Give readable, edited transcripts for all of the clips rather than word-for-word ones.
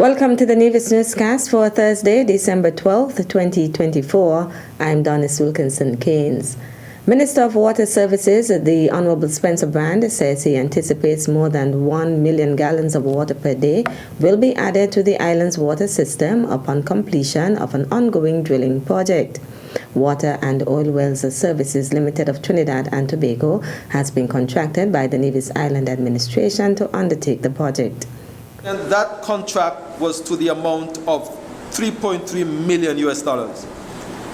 Welcome to the Nevis newscast for Thursday, December 12th, 2024. I'm Donis Wilkinson-Keynes. Minister of Water Services, the Honorable Spencer Brand, says he anticipates more than 1 million gallons of water per day will be added to the island's water system upon completion of an ongoing drilling project. Water and Oil Wells Services Limited of Trinidad and Tobago has been contracted by the Nevis Island Administration to undertake the project. And that contract was to the amount of $3.3 million.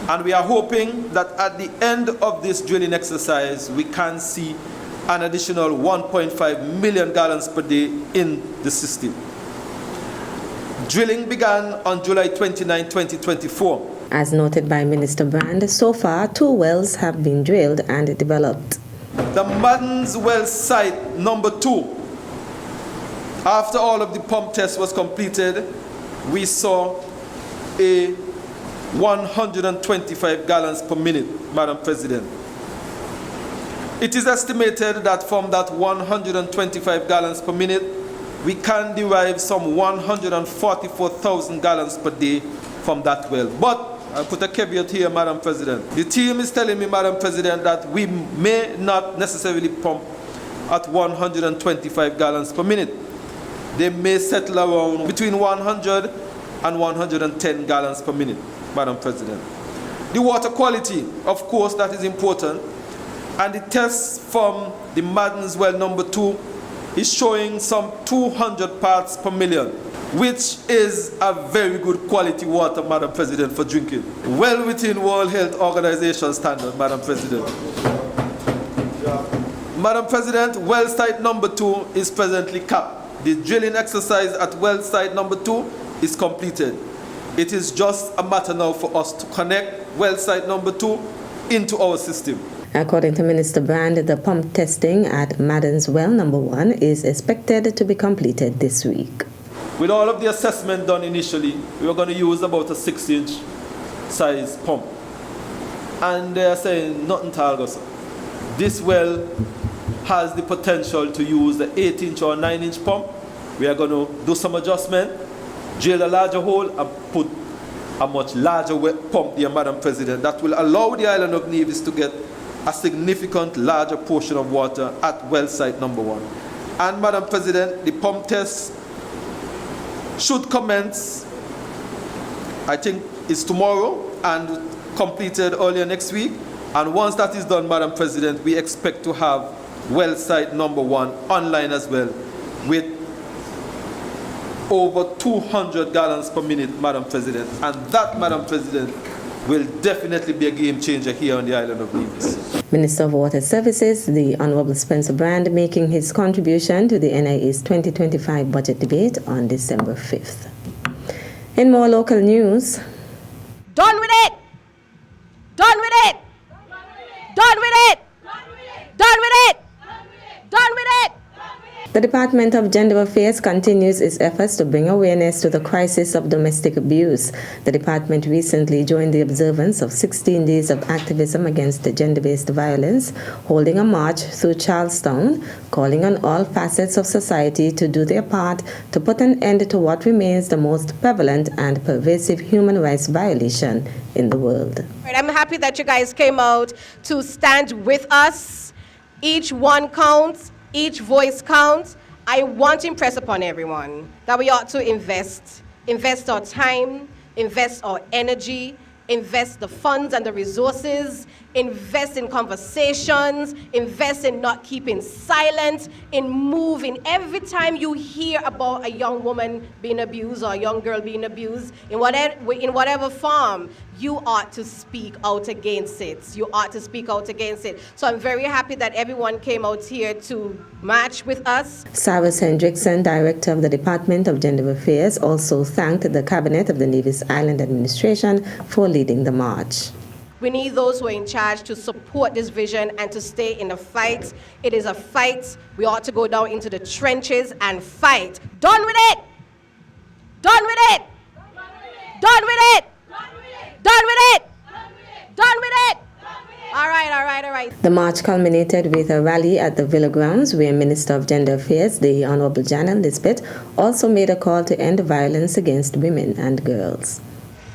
And we are hoping that at the end of this drilling exercise, we can see an additional 1.5 million gallons per day in the system. Drilling began on July 29, 2024. As noted by Minister Brand, so far 2 wells have been drilled and developed. The Maddens Well site number 2. After all of the pump test was completed, we saw a 125 gallons per minute, Madam President. It is estimated that from that 125 gallons per minute, we can derive some 144,000 gallons per day from that well. But I'll put a caveat here, Madam President. The team is telling me, Madam President, that we may not necessarily pump at 125 gallons per minute. They may settle around between 100 and 110 gallons per minute, Madam President. The water quality, of course, that is important. And the test from the Maddens Well number 2 is showing some 200 parts per million, which is a very good quality water, Madam President, for drinking. Well within World Health Organization standard, Madam President. Madam President, well site number 2 is presently capped. The drilling exercise at well site number 2 is completed. It is just a matter now for us to connect well site number 2 into our system. According to Minister Brand, the pump testing at Maddens Well number 1 is expected to be completed this week. With all of the assessment done initially, we were going to use about a 6-inch size pump. And they are saying nothing to August. This well has the potential to use the 8-inch or 9-inch pump. We are going to do some adjustment, drill a larger hole, and put a much larger pump there, Madam President, that will allow the island of Nevis to get a significant larger portion of water at well site number 1. And Madam President, the pump test should commence, I think it's tomorrow, and completed earlier next week. And once that is done, Madam President, we expect to have well site number 1 online as well, with over 200 gallons per minute, Madam President. And that, Madam President, will definitely be a game changer here on the island of Nevis. Minister of Water Services, the Honorable Spencer Brand, making his contribution to the NIA's 2025 budget debate on December 5th. In more local news. Done with it! Done with it! Done with it! Done with it! Done with it! The Department of Gender Affairs continues its efforts to bring awareness to the crisis of domestic abuse. The department recently joined the observance of 16 days of activism against gender-based violence, holding a march through Charlestown, calling on all facets of society to do their part to put an end to what remains the most prevalent and pervasive human rights violation in the world. I'm happy that you guys came out to stand with us. Each one counts. Each voice counts. I want to impress upon everyone that we ought to invest our time, invest our energy, invest the funds and the resources, invest in conversations, invest in not keeping silent, in moving. Every time you hear about a young woman being abused or a young girl being abused, in whatever form, you ought to speak out against it. You ought to speak out against it. So I'm very happy that everyone came out here to march with us. Cyrus Hendrickson, Director of the Department of Gender Affairs, also thanked the Cabinet of the Nevis Island Administration for leading the march. We need those who are in charge to support this vision and to stay in the fight. It is a fight. We ought to go down into the trenches and fight. Done with it! Done with it! Done with it! Done with it! Done with it! All right. The march culminated with a rally at the Villa Grounds, where Minister of Gender Affairs, the Honorable Janet Lisbeth, also made a call to end violence against women and girls.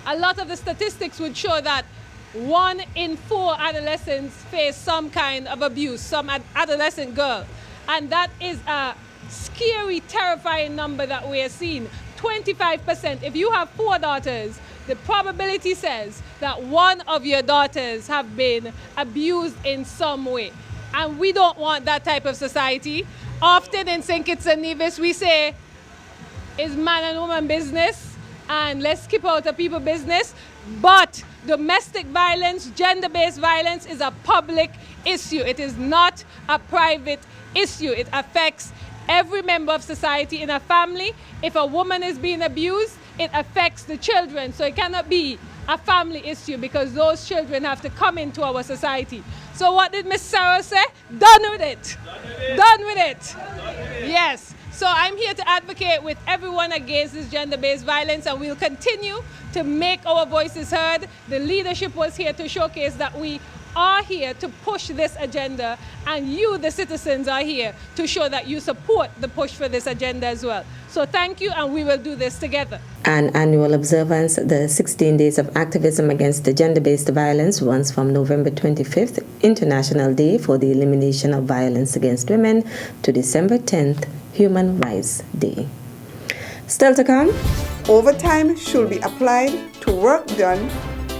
A lot of the statistics would show that 1 in 4 adolescents face some kind of abuse, some adolescent girl. And that is a scary, terrifying number that we are seeing. 25%. If you have 4 daughters, the probability says that one of your daughters have been abused in some way. And we don't want that type of society. Often in St. Kitts and Nevis, we say, it's man and woman business, and let's keep out of people's business. But domestic violence, gender-based violence is a public issue. It is not a private issue. It affects every member of society in a family. If a woman is being abused, it affects the children. So it cannot be a family issue because those children have to come into our society. So what did Ms. Sarah say? Done with it. Done with it. Yes. So I'm here to advocate with everyone against this gender-based violence, and we'll continue to make our voices heard. The leadership was here to showcase that we are here to push this agenda, and you, the citizens, are here to show that you support the push for this agenda as well. So thank you, and we will do this together. An annual observance, the 16 Days of Activism Against the Gender-Based Violence, runs from November 25th, International Day for the Elimination of Violence Against Women, to December 10th, Human Rights Day. Still to come, overtime should be applied to work done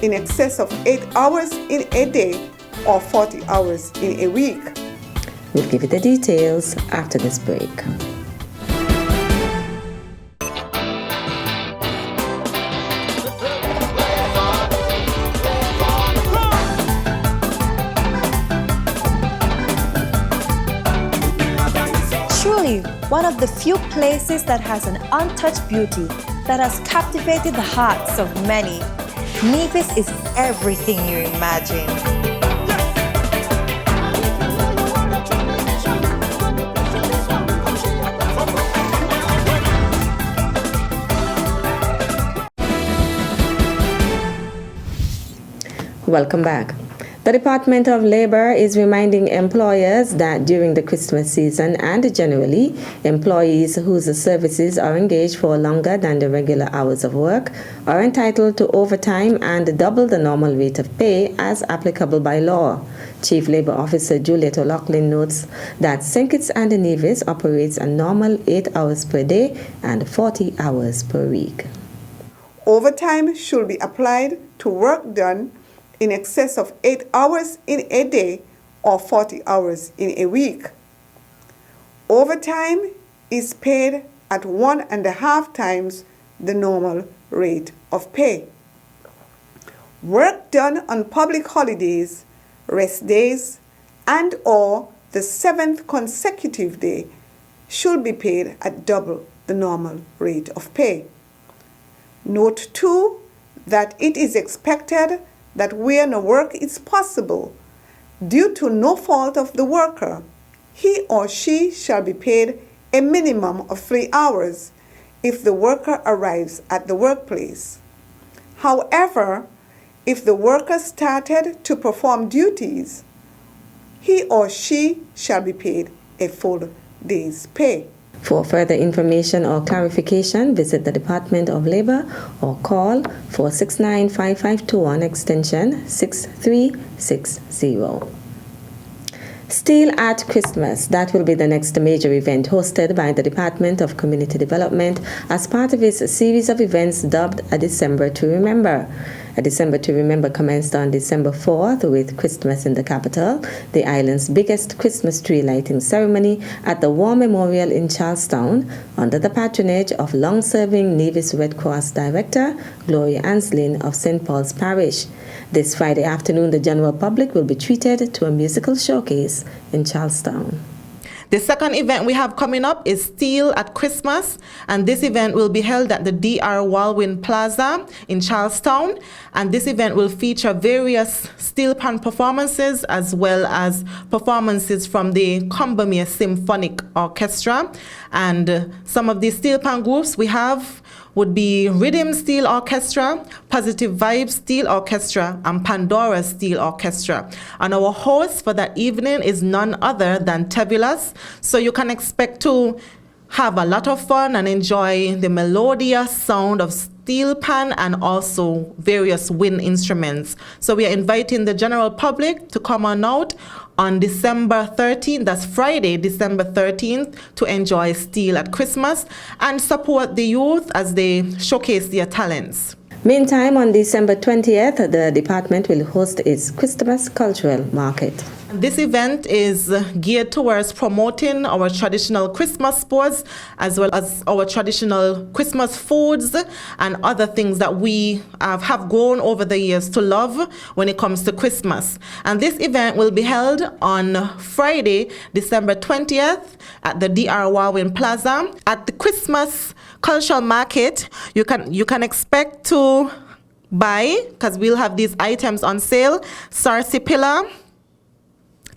in excess of 8 hours in a day or 40 hours in a week. We'll give you the details after this break. Truly, one of the few places that has an untouched beauty that has captivated the hearts of many. Nevis is everything you imagine. Welcome back. The Department of Labor is reminding employers that during the Christmas season and generally, employees whose services are engaged for longer than the regular hours of work are entitled to overtime and double the normal rate of pay as applicable by law. Chief Labor Officer Juliet O'Loughlin notes that St. Kitts and Nevis operates a normal 8 hours per day and 40 hours per week. Overtime should be applied to work done in excess of 8 hours in a day or 40 hours in a week. Overtime is paid at 1.5 times the normal rate of pay. Work done on public holidays, rest days, and or the 7th consecutive day should be paid at double the normal rate of pay. Note too that it is expected that where no work is possible, due to no fault of the worker, he or she shall be paid a minimum of 3 hours if the worker arrives at the workplace. However, if the worker started to perform duties, he or she shall be paid a full day's pay. For further information or clarification, visit the Department of Labor or call 469-5521 extension 6360. Still at Christmas, that will be the next major event hosted by the Department of Community Development as part of its series of events dubbed A December to Remember. A December to Remember commenced on December 4th with Christmas in the capital, the island's biggest Christmas tree lighting ceremony at the War Memorial in Charlestown, under the patronage of long-serving Nevis Red Cross Director Gloria Anslin of St. Paul's Parish. This Friday afternoon, the general public will be treated to a musical showcase in Charlestown. The second event we have coming up is Steel at Christmas, and this event will be held at the DR Walwyn Plaza in Charlestown, and this event will feature various steel pan performances as well as performances from the Combermere Symphonic Orchestra. And some of these steel pan groups we have would be Rhythm Steel Orchestra, Positive Vibes Steel Orchestra, and Pandora Steel Orchestra. And our host for that evening is none other than Tebulous. So you can expect to have a lot of fun and enjoy the melodious sound of steel pan and also various wind instruments. So we are inviting the general public to come on out on December 13th, that's Friday, December 13th, to enjoy Steel at Christmas and support the youth as they showcase their talents. Meantime, on December 20th, the department will host its Christmas Cultural Market. This event is geared towards promoting our traditional Christmas sports as well as our traditional Christmas foods and other things that we have grown over the years to love when it comes to Christmas. And this event will be held on Friday, December 20th at the DR Warwin Plaza. At the Christmas Cultural Market, you can expect to buy, because we'll have these items on sale, sarsipilla,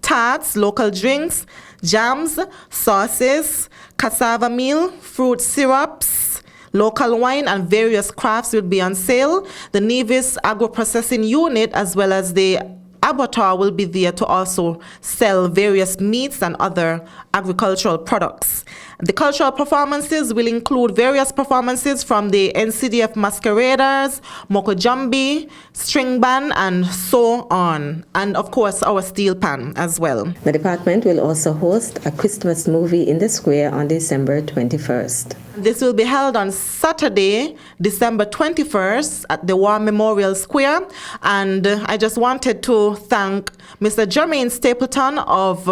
tarts, local drinks, jams, sauces, cassava meal, fruit syrups, local wine, and various crafts will be on sale. The Nevis agro-processing unit as well as the abattoir will be there to also sell various meats and other agricultural products. The cultural performances will include various performances from the NCDF Masqueraders, Mokojambi, String Band, and so on. And of course, our steel pan as well. The department will also host a Christmas movie in the square on December 21st. This will be held on Saturday, December 21st at the War Memorial Square. And I just wanted to thank Mr. Jermaine Stapleton of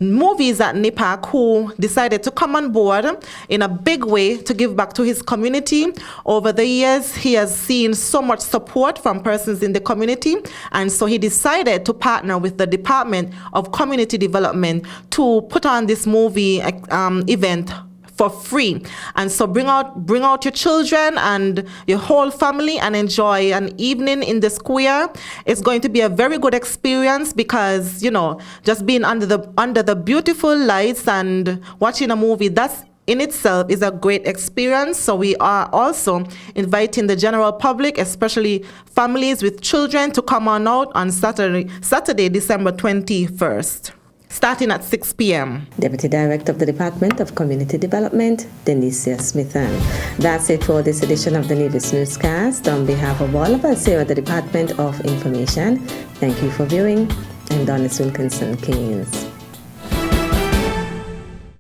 Movies at NIPAC, who decided to come on board in a big way to give back to his community. Over the years, he has seen so much support from persons in the community, and so he decided to partner with the Department of Community Development to put on this movie event for free. And so bring out your children and your whole family and enjoy an evening in the square. It's going to be a very good experience because, you know, just being under the beautiful lights and watching a movie, that's in itself is a great experience. So we are also inviting the general public, especially families with children, to come on out on Saturday, December 21st. Starting at 6 p.m. Deputy Director of the Department of Community Development, Denicia Smithan. That's it for this edition of the Nevis Newscast. On behalf of all of us here at the Department of Information, thank you for viewing. I'm Donis Wilkinson Keynes.